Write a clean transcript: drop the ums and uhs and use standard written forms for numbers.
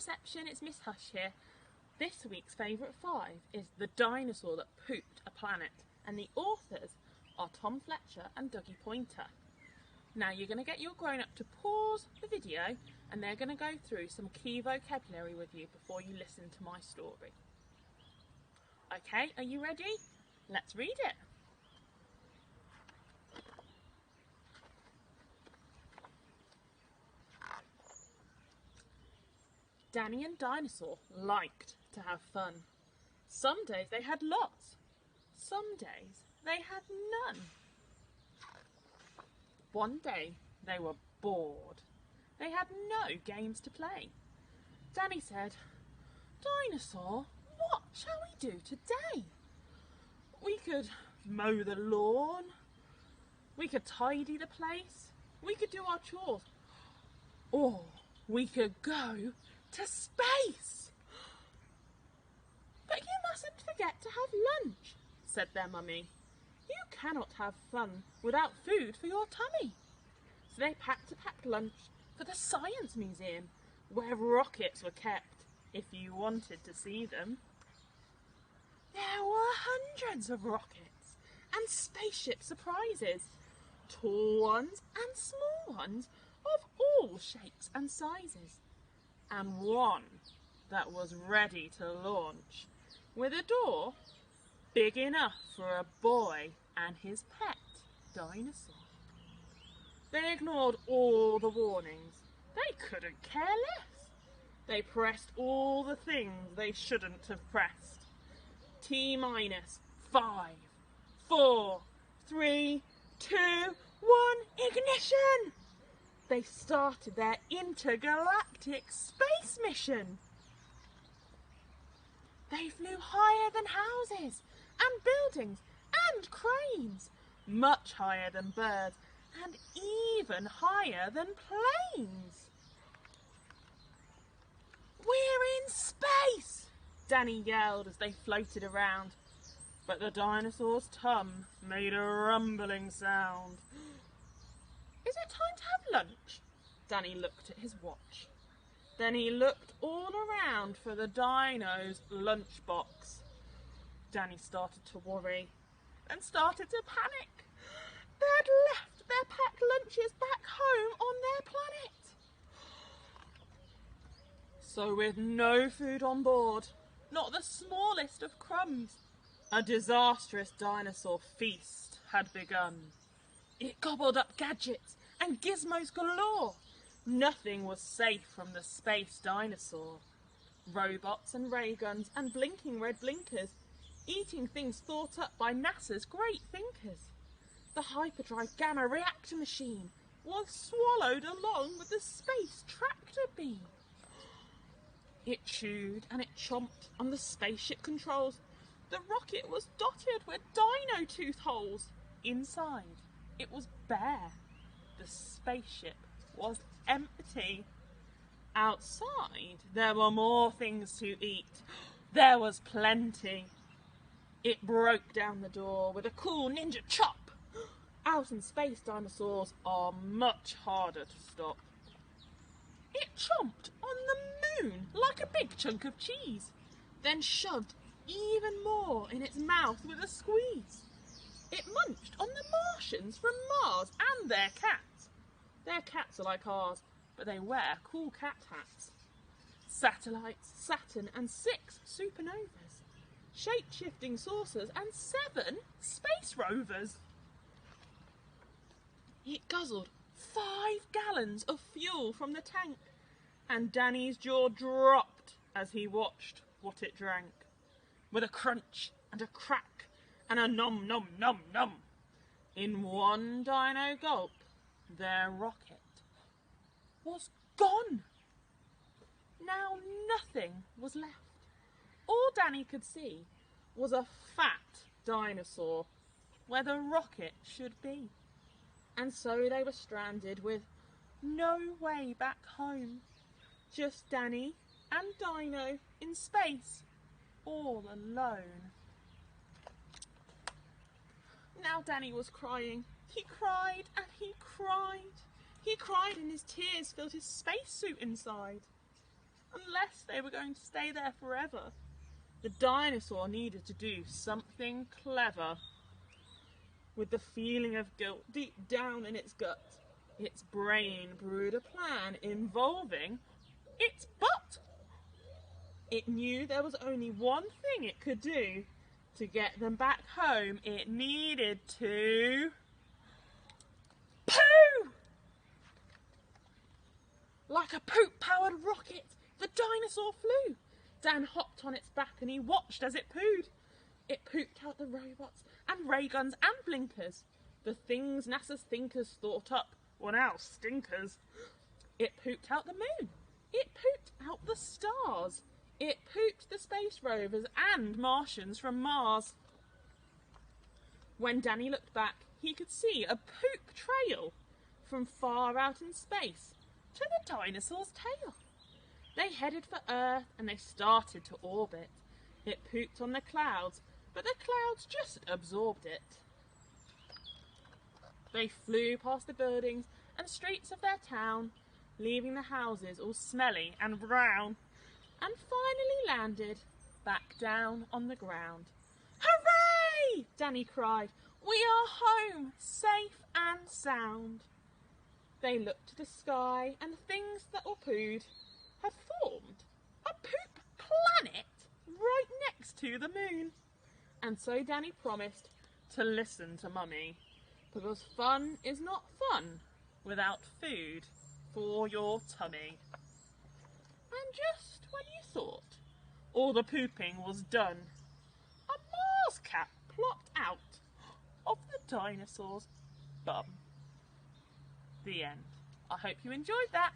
reception, it's Miss Hush here. This week's favourite 5 is The Dinosaur That Pooped a Planet, and the authors are Tom Fletcher and Dougie Poynter. Now you're going to get your grown-up to pause the video and they're going to go through some key vocabulary with you before you listen to my story. Okay, are you ready? Let's read it. Danny and Dinosaur liked to have fun. Some days they had lots. Some days they had none. One day they were bored. They had no games to play. Danny said, "Dinosaur, what shall we do today? We could mow the lawn. We could tidy the place. We could do our chores. Or we could go to space." "But you mustn't forget to have lunch," said their mummy. "You cannot have fun without food for your tummy." So they packed a packed lunch for the Science Museum, where rockets were kept, if you wanted to see them. There were hundreds of rockets and spaceship surprises, tall ones and small ones of all shapes and sizes, and one that was ready to launch, with a door big enough for a boy and his pet dinosaur. They ignored all the warnings. They couldn't care less. They pressed all the things they shouldn't have pressed. T-minus 5, 4, 3, 2, 1, ignition! They started their intergalactic space mission. They flew higher than houses and buildings and cranes, much higher than birds and even higher than planes. "We're in space!" Danny yelled as they floated around, but the dinosaur's tum made a rumbling sound. "Is it time to have lunch?" Danny looked at his watch. Then he looked all around for the dino's lunchbox. Danny started to worry, then started to panic. They'd left their packed lunches back home on their planet. So with no food on board, not the smallest of crumbs, a disastrous dinosaur feast had begun. It gobbled up gadgets and gizmos galore. Nothing was safe from the space dinosaur. Robots and ray guns and blinking red blinkers, eating things thought up by NASA's great thinkers. The hyperdrive gamma reactor machine was swallowed along with the space tractor beam. It chewed and it chomped on the spaceship controls. The rocket was dotted with dino tooth holes. Inside, it was bare. The spaceship was empty. Outside, there were more things to eat. There was plenty. It broke down the door with a cool ninja chop. Out in space, dinosaurs are much harder to stop. It chomped on the moon like a big chunk of cheese, then shoved even more in its mouth with a squeeze. It munched on the Martians from Mars and their cats. Their cats are like ours, but they wear cool cat hats. Satellites, Saturn and 6 supernovas, shape-shifting saucers and 7 space rovers. It guzzled 5 gallons of fuel from the tank, and Danny's jaw dropped as he watched what it drank. With a crunch and a crack and a nom nom nom nom, in one dino gulp, their rocket was gone. Now nothing was left. All Danny could see was a fat dinosaur where the rocket should be. And so they were stranded with no way back home. Just Danny and Dino in space, all alone. Now Danny was crying. He cried and he cried. He cried and his tears filled his spacesuit inside. unless they were going to stay there forever. The dinosaur needed to do something clever. With the feeling of guilt deep down in its gut, its brain brewed a plan involving its butt. It knew there was only one thing it could do. To get them back home, it needed to poo! Like a poop-powered rocket, the dinosaur flew. Dan hopped on its back and he watched as it pooed. It pooped out the robots and ray guns and blinkers. The things NASA's thinkers thought up were now stinkers. It pooped out the moon. It pooped out the stars. It pooped the space rovers and Martians from Mars. When Danny looked back, he could see a poop trail from far out in space to the dinosaur's tail. They headed for Earth and they started to orbit. It pooped on the clouds, but the clouds just absorbed it. They flew past the buildings and streets of their town, leaving the houses all smelly and brown, and finally landed back down on the ground. Hooray! Danny cried. We are home, safe and sound. They looked to the sky and the things that were pooed had formed a poop planet right next to the moon. And so Danny promised to listen to Mummy, because fun is not fun without food for your tummy. And just when you thought all the pooping was done, a Mars cat plopped out of the dinosaur's bum. The end. I hope you enjoyed that.